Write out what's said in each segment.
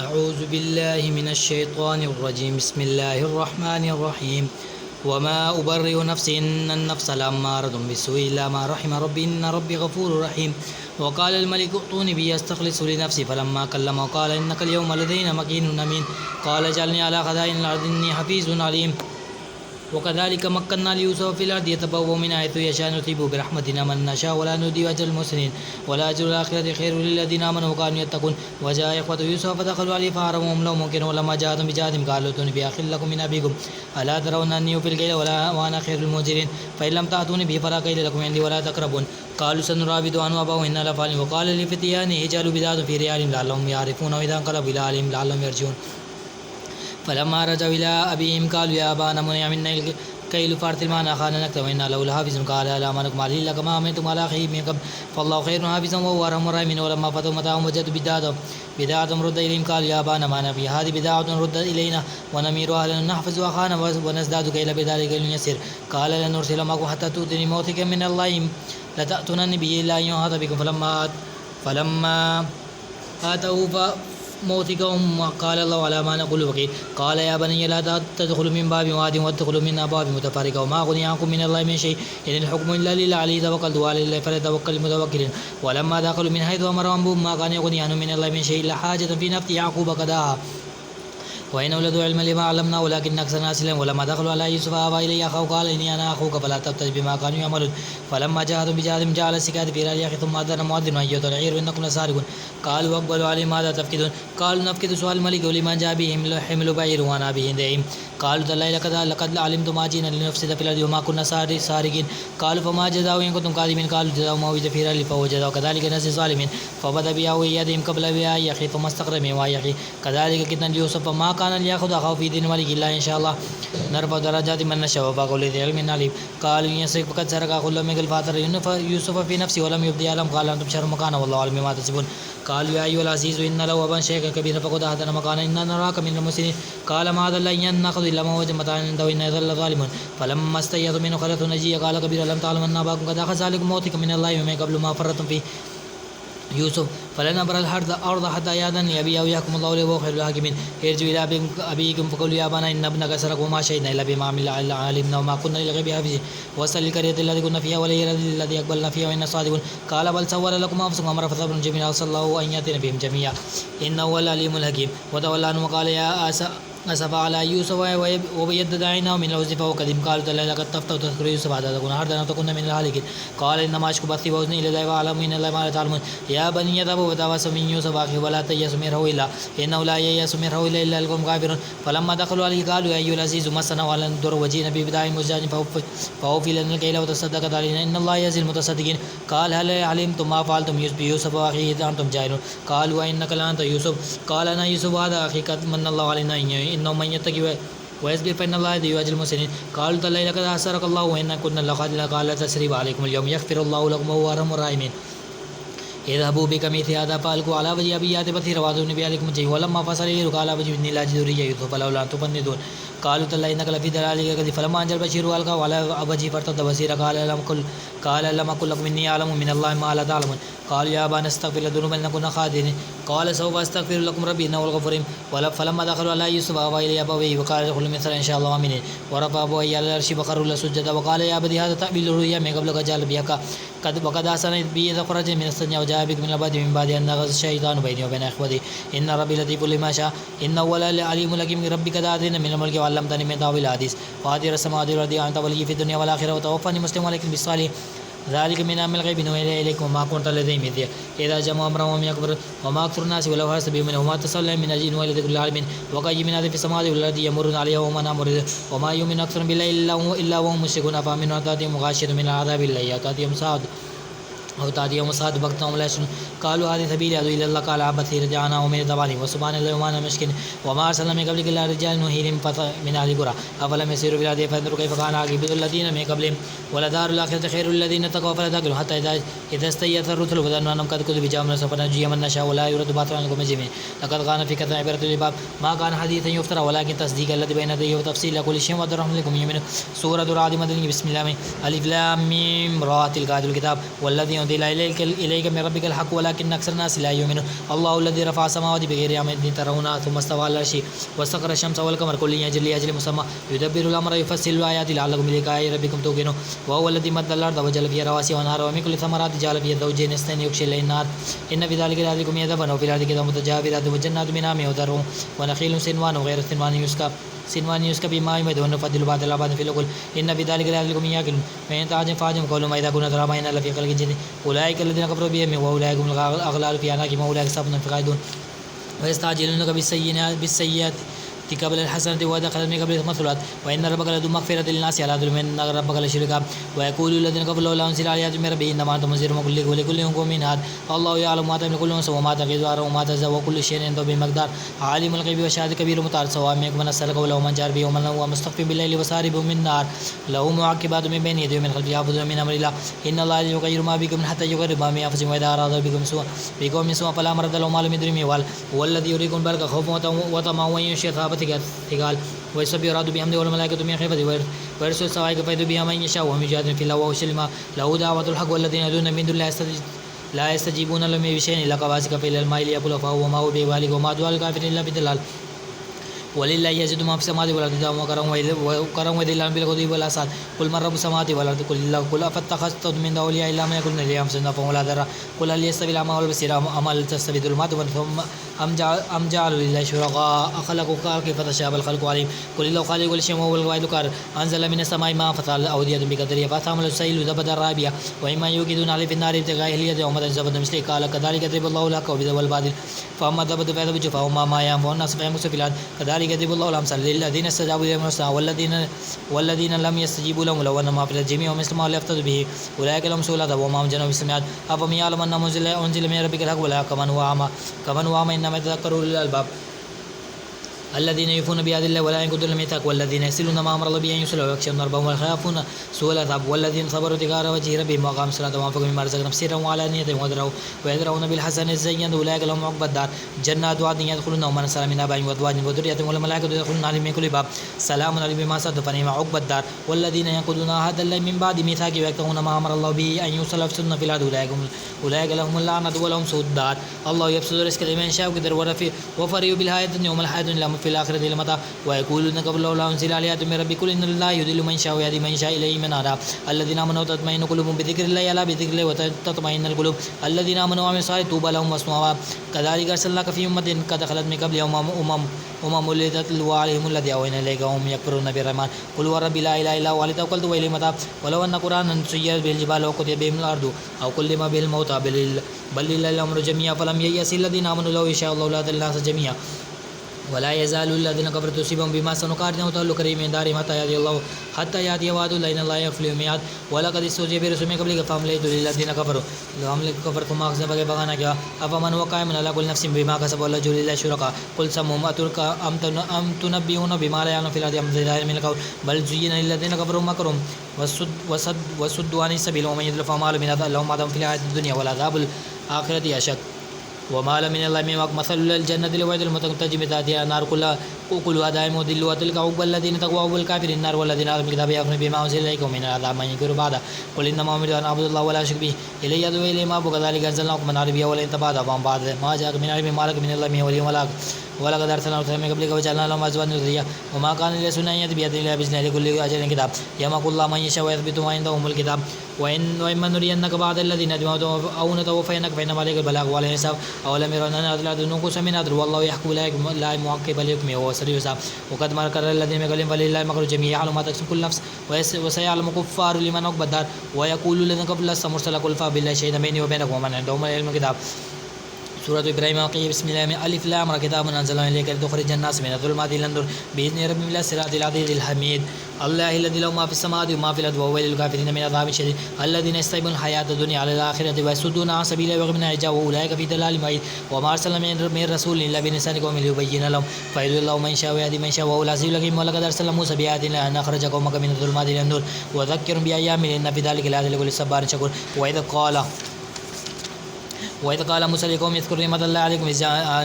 أعوذ بالله من الشيطان الرجيم بسم الله الرحمن الرحيم وما أبرئ نفسي إن النفس لأمارة بالسوء إلا ما رحم ربي إن ربي غفور رحيم وقال الملك ائتوني به أستخلص لنفسي فلما كلمه قال إنك اليوم لدينا مكين أمين قال اجعلني على خزائن الأرض إني حفيظ عليم وكذلك مكنا ليوسف في الأرض يتبوأ من حيث يشاء نصيب برحمتنا من نشاء ولا نضيع أجر المحسنين ولا أجر الآخرة خير للذين آمنوا وكانوا يتقون وجاء إخوة يوسف فدخلوا عليه فحرمهم لهم ممكن ولما جاءتهم بجهادهم قالوا ائتوني بأخ لكم من أبيكم ألا ترون أني أوفي الكيل وأنا خير المنزلين فإن لم تأتوني به فلا كيل لكم عندي ولا تقربون قالوا سنراود عنه أباه إنا لفاعلون وقال لفتيانه اجعلوا بضاعة في رحالهم لعلهم يعرفون وإذا انقلبوا إلى أهلهم لعلهم يرجعون فلما رجعوا إلى أبيهم قالوا يا أبانا منع منا الكيل فأرسل معنا أخانا نكتب وإنا له لحافظون قال لا أمنكم عليه إلا كما أمنتم على أخيه من قبل فالله خير حافظا وهو أرحم الراحمين ولما فتحوا متاعهم وجدوا بضاعة رد إليهم قالوا يا أبانا ما نبي هذه بضاعة رد إلينا ونمير أهلنا نحفظ أخانا ونزداد كيل بذلك كيل يسير قال لن نرسل معكم حتى تؤتوني موثقا من الله لتأتونني به إلا أن يحاط بكم فلما آتوا موثقهم قال الله على ما نقول وكيل قال يا بني لا تدخلوا من باب واحد وادخلوا من أبواب متفرقة وما أغني عنكم من الله من شيء إن الحكم إلا لله عليه توكلت وعلى الله فليتوكل المتوكلين ولما دخلوا من حيث أمرهم أبوهم ما كان يغني عنهم من الله من شيء إلا حاجة في نفس يعقوب قضاها وإن ولدوا علما لما علمنا ولكن أكثر الناس لا ولما دخلوا على يوسف آوى إليه أخاه قال إني أنا أخوك فلا تبتئس بما كانوا يعملون فلما جاءهم بجهادهم جعل السكات في رحال أخيه ثم أذن مؤذن أيها العير إنكم لسارقون قالوا أقبلوا عليهم ماذا تفقدون قالوا نفقد سؤال الملك ولمن جاء به حمل بعير وأنا به دائم قالوا تالله لقد علمتم ما جئنا لنفسد في الأرض وما كنا سارقين قالوا فما جزاؤه إن كنتم كاذبين قالوا جزاؤه ما وجد في رحال فهو جزاؤه كذلك نجزي الظالمين فبدأ بها وإيادهم قبل بها أخيه ثم استقر من أخيه كذلك كدنا ليوسف فما كان ليأخذ أخاه في دين الملك إلا إن شاء الله نرفع درجات من نشاء وفوق كل ذي علم عليم قالوا إن يسرق فقد سرق أخ له من الفاتر يوسف في نفسه ولم يبدي ألم قال أنتم شر مكانا والله أعلم بما تكسبون قالوا يا أيها العزيز إن له أبا شيخا كبيرا فقد أهدنا مكانا إنا نراك من المحسنين قال معاذ الله أن نأخذ إلا ما وجد متاعنا عنده إنا إذا لظالمون فلما استيأسوا منه خلته نجيا قال كبيرا لم تعلم أن أباكم قد أخذ عليكم موثقا من الله ومن قبل ما فرطتم فيه يوسف فلن أبر الأرض حتى يأذن لي أبي أو يحكم الله لي وهو خير الحاكمين ارجعوا إلى أبيكم فقولوا يا أبانا إن ابنك سرق وما شهدنا إلا بما علمنا وما كنا للغيب حافظين واسأل القرية التي كنا فيها والليلة التي أقبلنا فيها وإنا صادقون قال بل سول لكم أنفسكم أمرا فصبر جميل صلى الله أن يأتينا بهم جميعا إنه هو العليم الحكيم وتولى عنهم وقال يا أسف على يوسف وبيدد عينه من الحزن فهو كظيم قالوا تالله لقد تفتوا تذكر يوسف حتى تكون حردا أو تكون من الهالكين قال إنما أشكو بثي وحزني إلى الله وأعلم من الله ما لا تعلمون يا بني يذهبوا وتواصوا من يوسف أخيه ولا تيأسوا من روح الله إنه لا ييأس من روح الله إلا القوم الكافرون فلما دخلوا عليه قالوا يا أيها العزيز مسنا ولا نضر وجئنا ببضاعة مزجاج فأوفي لنا الكيل وتصدق علينا إن الله يجزي المتصدقين قال هل علمتم ما فعلتم بيوسف وأخيه إذ أنتم جاهلون قالوا وإنك لأنت يوسف قال أنا يوسف هذا أخي قد من الله علينا إنه من يتقي ويصبر فإن الله يهدي أجر المحسنين قالوا تالله لقد أحسرك الله وإن كنا لخادعين قال لا تثريب عليكم اليوم يغفر الله لكم وهو أرحم الراحمين اذهبوا بقميصي هذا فألقوا على وجه أبي يأت بصيرا وأتوني بأهلكم جميعا ولما فصل يلقى على وجهه إني لا أجد ريح يوسف فلولا أن تفندون قالوا تالله إنك لفي ضلالك الكذب فلما أن جاء البشير ألقاه على وجهه فارتد بصيرا قال لم أقل لكم إني أعلم من الله ما لا تعلمون قالوا يا أبانا استغفر لنا ذنوبنا إننا كنا خاطئين قال سوف أستغفر لكم ربي إنه الغفور الرحيم فلما دخلوا على يوسف أوى إليه أبويه وقال ادخلوا مصر إن شاء الله آمنين ورفع أبويه على العرش فخروا له سجدا وقال يا أبتي هذا تأويل الرؤيا من قبل قد جعل بها وقد أحسن بي إذ أخرج من السجن وجاء بك من البدو من بعد أن نغز الشيطان بيني وبين إخوتي إن ربي لطيف لما شاء إنه هو العليم الحكيم ربي قد آتيتني من الملك وعلمتني من تأويل الأحاديث فاطر السماوات والأرض أنت ولي في الدنيا والآخرة وتوفني مسلما ولكن بالصالحين ذلك من أمر الغيب نوحي إليكم وما كنت لديهم إذا جمعوا أمرهم يكبر وما أكثر الناس ولو حرصت بهم وما تصلى من أجل وإلى ذكر العالمين وكأي من هذه في السماوات والأرض يمرون عليها وما نمر وما يؤمن أكثر بالله إلا وهم مشركون أفأمنوا أن تأتيهم غاشية من العذاب الله تأتيهم سعد أو تأتيهم الصلاة بغتة وهم لا يشعرون قالوا هذه سبيلي أدعو إلى الله قال عبثي رجعنا ومن تبعني وسبحان الله وما أنا مشكين وما أرسلنا من قبلك إلا رجال نوحي إليهم من أهل القرى أفلم يسيروا في الأرض فينظروا كيف كان عاقبة الذين من قبلهم ولدار الآخرة خير للذين اتقوا فلا تأكلوا حتى إذا استيأس الرسل وظنوا أنهم قد كذبوا بجاءهم سوف ننجي من نشاء ولا يرد باطلا عنكم أجمعين لقد كان في كتاب عبرة للباب ما كان حديثا يفترى ولكن تصديق الذي بين يديه وتفصيل كل شيء ودرهم لكم يؤمنون سورة الرعد مدنية بسم الله ألف لام ميم را تلك آيات الكتاب والذي أنزل إليك من ربك الحق ولكن أكثر الناس لا يؤمنون الله الذي رفع السماوات بغير عمد ترونها ثم استوى على العرش وسخر الشمس والقمر كل يجري لأجل مسمى يدبر الأمر يفصل الآيات لعلكم بلقاء ربكم توقنون وهو الذي مد الأرض وجعل فيها رواسي وأنهارا ومن كل الثمرات جعل فيها زوجين اثنين يغشي الليل النهار إن في ذلك لآيات يدبر وفي الأرض كتاب متجاورات وجنات من نعم وذر ونخيل سنوان وغير سنوان يسقى بماء مدون نفضل بعض العباد في الأكل إن في ذلك لآيات لقوم يعقلون فإن تعجب فاعجب قولوا ما إذا كنا ترابا إن لفي خلق جديد أولئك الذين كفروا بهم وأولئك هم الأغلال في أعناقهم وأولئك أصحاب النار خالدون ويستعجلونك بالسيئات قبل الحسنة ودخلت من قبل المثلات وإن ربك لذو مغفرة للناس على ظلم إن ربك لشركا ويقول الذين كفروا لولا أنزل آيات من ربه إنما أنت منذر ولكل يوم هاد الله يعلم ما تعمل كل أنثى وما تغيظ الأرحام وما تزداد وكل شيء عنده بمقدار عالم الغيب والشهادة كبير المتعال سواء منكم من أرسل قوله ومن جار به ومن هو مستخف بالليل وسارب من نار له معقبات من بين يديه ومن خلفه يحفظون من أمر الله إن الله يغير ما بكم حتى يغير ما بأنفسهم وإذا أراد بكم سوءا فلا مرد له ما لم يدرهم والذي يريكم بركة خوفا وطمعا وينشئ ثقال ويسبح يراد بحمده والملائكة من خيفته ويرسل الصواعق فيذهب بها من يشاء وهم يجادلون في الله وهو السلم له دعوة الحق والذين يدعون من دون الله لا يستجيبون لهم بشيء إلا كباسط كفيه إلى الماء ليأكل فهو ما هو ببالغ وما دعاء الكافرين إلا في ضلال ولله يزيد ما في السماوات والأرض وكرم وذل بالغدو والآصال قل من رب السماوات والأرض قل الله قل أفاتخذتم من دونه أولياء إلا من يكون لهم سنة فهم لا ضر قل هل يستوي الأعمى والبصير أم هل تستوي الظلمات ثم أم جعلوا لله شركاء خلقوا كيف تشابه الخلق عليهم قل الله خالق كل شيء وهو الواحد القهار أنزل من السماء ماء فسال أودية بقدره فأثمر السيل زبدا رابيا وإما يوقدون عليه في النار ابتغاء أهلية ومدى زبدا مثله قال كذلك يضرب الله الحق والباطل فأما الزبد فيذهب جفاء وما ما ينفع الناس فيمكث في الأرض كذلك يضرب الله الأمثال للذين استجابوا لهم والذين لم يستجيبوا لهم لو أن ما في الجميع ومثل ما يفتدوا به أولئك لهم سوء العذاب وما هم جنوا بالسميات أفمن يعلم أن أنزل من ربك الحق ولا كمن هو أعمى إنما يتذكر أولو الألباب الذين يوفون بآيات الله ولا ينقضون الميثاق والذين يصلون ما أمر الله به أن يوصل ويخشون ربهم ويخافون سوء العذاب والذين صبروا ابتغاء وجه ربهم وأقاموا الصلاة وأنفقوا مما رزقناهم سرا وعلانية ويدرؤون بالحسنة السيئة أولئك لهم عقبى الدار جنات عدن يدخلونها ومن سلم من آبائهم وأزواجهم وذريتهم والملائكة يدخلون عليهم من كل باب سلام عليهم بما صبروا فنعم عقبى الدار والذين ينقضون عهد الله من بعد ميثاقه ويكتمون ما أمر الله به أن يوصل ويفسدون في الأرض أولئك لهم اللعنة ولهم سوء الدار الله يبسط رزقه لمن يشاء ويقدر وفرحوا بالحياة الدنيا وما الحياة الدنيا في الآخرة لمتى ويقولون قبل لولا أنزل آيات من ربكم إن الله يضل من يشاء ويهدي من يشاء إليه من هدى الذين آمنوا وتطمئن قلوبهم بذكر الله ألا بذكر الله وتطمئن القلوب الذين آمنوا وعملوا الصالحات طوبى لهم وحسن مآب كذلك أرسلناك في أمة قد خلت من قبلهم أمم لتتلو عليهم الذي أوحينا إليك وهم يكفرون بالرحمن قل هو ربي لا إله إلا هو عليه توكلت وإليه متاب ولو أن قرآنا سيرت به الجبال وقطعت بهم الأرض أو كلم به الموتى بل لله الأمر جميعا فلم ييأس الذين آمنوا لو يشاء الله لهدى الناس جميعا ولا يزال الذين كفروا تصيبهم بما سنقارن وتولوا كريم من دارهم حتى يأتي وعد الله إن الله يخلف الميعاد ولقد استهزئ برسل من قبلك فأمليت للذين كفروا ثم أخذت بغانا كيا أفمن هو قائم على كل نفس بما كسب ولا جل لله شركاء قل سمهم أترك أم تنبئون بما لا يعلم في الأرض أم ظاهر من القول بل زين للذين كفروا مكرهم وصدوا عن السبيل ومن يضلل فما له من هدى لهم عذاب في الحياة الدنيا والعذاب الآخرة أشد وما من الله من مثل الجنة لوعد المتقين تجري من تحتها النار كلها دائم وذل وتلك عقبى الذين تقوا والكافرين النار والذين آمنوا بالكتاب يكفرون بما أنزل إليكم من العذاب من ينكر بعده قل إنما أمرت أن أعبد الله ولا أشرك به إليه أدعو إليه ما كذلك أنزلناكم من عربية ولا تبعد فهم بعد ما جاءك من علم ما لك من الله من ولي ولا ولقد أرسلنا رسلا من قبلك وجعلنا لهم أزواجا وذرية وما كان لرسول أن يأتي بآية إلا بإذنه لكل أجل كتاب يمحو الله من يشاء ويثبت ما عنده أم الكتاب وإما نرينك بعض الذين ندموا أو نتوفينك فإنما عليك البلاغ وعلينا الحساب أولم يرون أن الأرض ننقص من أرض والله يحكم لا معقب لحكمه وهو سريع الحساب وقد مكر الذين من قبلهم فلله المكر جميعا يعلم ما تكسب كل نفس وسيعلم كفار لمن عقبى الدار ويقول الذين قبل لست مرسلا قل فبالله شهيدا بيني وبينكم ومن عندهم العلم الكتاب سورة إبراهيم وقيل بسم الله ألف لام را كتاب أنزلناه إليك لتخرج الناس من الظلمات إلى النور بإذن ربهم إلى الصراط العزيز الحميد الله الذي له ما في السماوات وما في الأرض وهو للكافرين من عذاب شديد الذين يستحبون الحياة الدنيا على الآخرة ويصدون عن سبيل الله ويبغون حجابه أولئك في ضلال بعيد وما أرسلنا من رسول إلا بلسان قومه ليبين لهم فيهدي الله من يشاء ويهدي من يشاء وهو العزيز الحكيم ولقد أرسلنا موسى بآياتنا أن أخرج قومك من الظلمات إلى النور وذكرهم بأيام إن في ذلك لآيات لكل صبار شكور وإذ قال موسى لقوم اذكروا نعمة الله عليكم إذ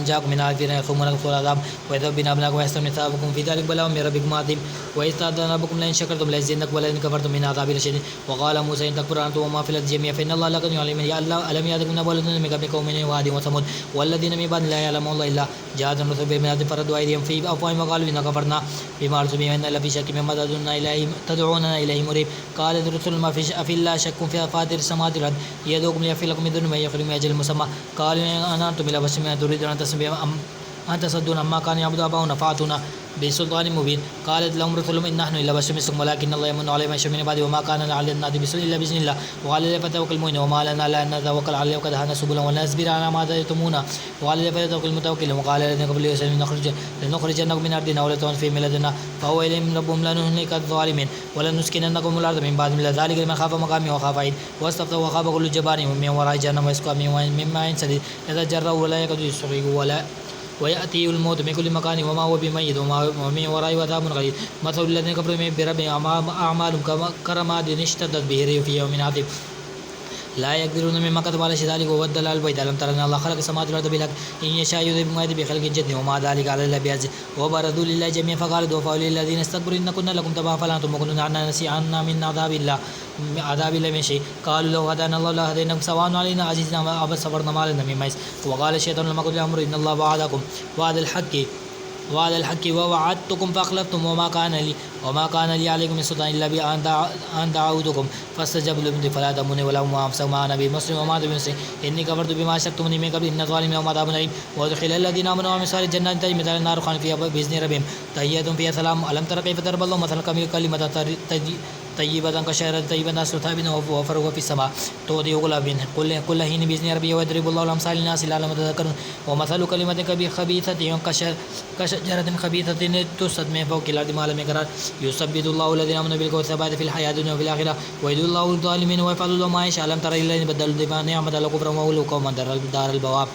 جاءكم من آل فرعون يخصمونكم سوء العذاب وإذ ربنا أبناكم ويحسن مثابكم في ذلك بلاء من ربكم عظيم وإذ تأذن ربكم لئن شكرتم لأزيدنكم ولئن كفرتم من عذابي لشديد وقال موسى إن تكفروا أنتم وما في الأرض جميعا فإن الله لغني عليم يا الله ألم يأتكم نبأ الذين من قبلكم من وعاد وثمود والذين من بعد لا يعلمون الله إلا جاءتهم رسل بالبينات فردوا أيديهم في أفواههم وقالوا إنا كفرنا بما أرسلوا به وإنا لفي شك مما تدعوننا إليه مريب قال الرسل ما في الله شك في فاطر السماوات والأرض يدعوكم ليغفر لكم من ذنوبكم ويخرجكم من أجل مسمى قالوا أن أنتم إلى بس من تريدون أن تصدون عما كان يعبد آباؤنا فأتونا بسلطان مبين قالت لهم رسلهم إن نحن إلا بشر مثلكم ولكن الله يمن على من يشاء من عباده وما كان على الناس بسوء إلا بإذن الله وقال لي فتوكل المؤمنين وما لنا لا نتوكل عليه وقد هدانا سبلا ونصبر على ما آذيتمونا وقال لي فتوكل المتوكل وقال الذين قبل يوسف لنخرجنكم من أرضنا ولا تعودون في ملتنا فهو إليهم ربهم لنهلك الظالمين ولنسكننكم الأرض من بعدهم ذلك لمن خاف مقامي وخاف عيد واستفتوا وخاب كل جبار من وراء جهنم ويسقى من ماء سديد يتجرأ ولا يكاد يسرق ولا ويأتي الموت من كل مكان وما هو بميت ومن ورائه عذاب غليظ مثل الذين كفروا بربهم أعمالهم كرماد اشتدت به الريح في يوم عظيم لا يقدرون مما كتب على ذلك وبدل البيت ألم تر أن الله خلق السماوات والأرض بالحق إن يشاء يذهبكم ويأتي بخلق جديد وما ذلك على الله بعزيز وبرزوا لله جميعا فقالوا ضعفاء للذين استكبروا إن كنا لكم تبعا فلا أنتم كنتم عنا نسيئا من عذاب الله من شيء قالوا لو هدانا الله لهديناكم سواء علينا عزيزنا أبدا صبرنا ما لنا من ميز وقال الشيطان لما قضي الأمر إن الله وعدكم وعد الحق ووعدتكم فأخلفتم وما كان لي عليكم من سلطان إلا بأن دعوتكم فاستجبوا لي فلا تمنوا ولا هم أمسكوا ما أنا بمسلم وما أنا بمسلم إني كفرت بما أشركتموني من قبل إن الظالمين هم عذاب أليم وأدخل الذين آمنوا وعملوا الصالحات جنات تجري من تحتها الأنهار خالدين فيها بإذن ربهم تحيتهم فيها سلام ألم تر كيف ضرب الله مثلا كلمة طيبة كشجرة طيبة أصلها ثابت وفرعها في السماء تؤتي أكلها كل حين بإذن ربها ويضرب الله الأمثال للناس لعلهم يتذكرون ومثل كلمة خبيثة كشجرة خبيثة تسقط من فوق الأرض ما لم يقرر يثبت الله الذين آمنوا بالقول الثبات في الحياة الدنيا وفي الآخرة ويدل الله الظالمين ويفعل الله ما يشاء ألم تر إلى الذين بدلوا نعمة الله كفرا وأولئك قوم دار البوار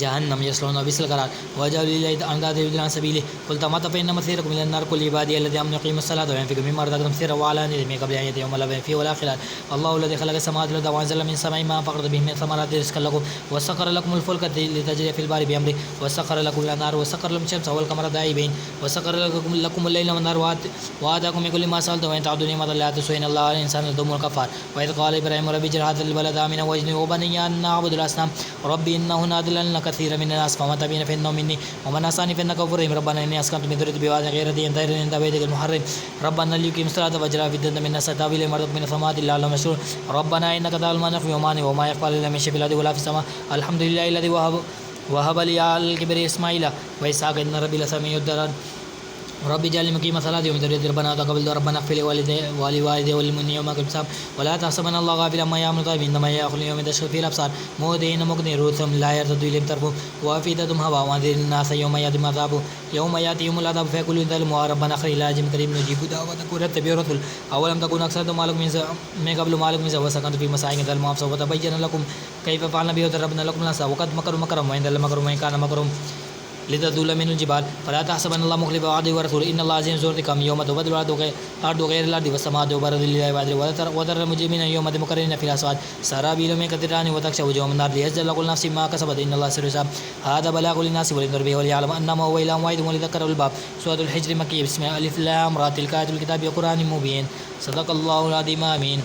جهنم يصلون بئس القرار وجعلوا لله أندادا يضلون عن سبيله قل تمت فإن مصيركم إلى النار قل عبادي الذين آمنوا يقيموا الصلاة وينفقوا مما رزقناهم سرا وعلانية من قبل أن يأتي يوم لا بيع فيه ولا خلال الله الذي خلق السماوات والأرض وأنزل من السماء ماء فأخرج به من الثمرات رزقا لكم وسخر لكم الفلك لتجري في البحر بأمره وسخر لكم الأنهار وسخر لكم الشمس والقمر دائبين وسخر لكم الليل والنهار وآتاكم من كل ما سألتم وإن تعبدوا نعمة الله تحصوها إن الله على الإنسان لذو كفار وإذ قال إبراهيم رب اجعل هذا البلد آمنا واجنبني وبني أن نعبد الأصنام ربي إنهن أضللن كثيرا من الناس فمن تبعني فإنه مني ومن عصاني فإنك غفور رحيم ربنا إني أسكنت من ذريتي بواد غير ذي طاهر عند بيتك المحرم ربنا ليقيموا الصلاة فاجعل أفئدة من الناس تهوي إليهم وارزقهم من الثمرات لعلهم يشكرون ربنا إنك تعلم ما نخفي وما يخفى علينا من شيء في الأرض ولا في السماء الحمد لله الذي وهب لي على الكبر إسماعيل وإسحاق إن ربي لسميع الدعاء رب اجعلني مقيم الصلاة ومن ذريتي ربنا تقبل ربنا اغفر لي ولوالدي وللمؤمنين يوم الحساب ولا تحسبن الله غافلا عما يعمل الظالمون إنما يأخذ يوم تشخص فيه الأبصار مهطعين مقنعي رؤوسهم لا يرتد إليهم طرفهم وأفئدتهم هواء وأنذر الناس يوم يأتيهم العذاب فيقول الظالم ربنا أخرجنا إلى أجل قريب نجيب دعوتك ونتبع الرسل أولم تكن أكثرتم من قبل ما لكم من زوال وسكنتم في مساكن ظلموا وتبين لكم كيف فعلنا به وضربنا لكم الأمثال وقد مكروا مكرهم وعند الله مكرهم وإن كان مكرهم لتزول من الجبال فلا تحسبن الله مخلف وعده ورسوله إن الله عزيز ذو انتقام يوم تبدل الأرض غير الأرض والسماء وبرز لله وعده وترى المجرمين يوم مقرنين في الأسواد سرابيل من قطران وتغشى وجوههم النار ليجزى كل نفس ما كسبت إن الله سريع الحساب هذا بلاغ للناس ولينذر به وليعلم أنما هو إله واحد وليذكر الباب سورة الحجر مكية بسم الله الف لام را تلك آيات الكتاب وقرآن مبين صدق الله العظيم آمين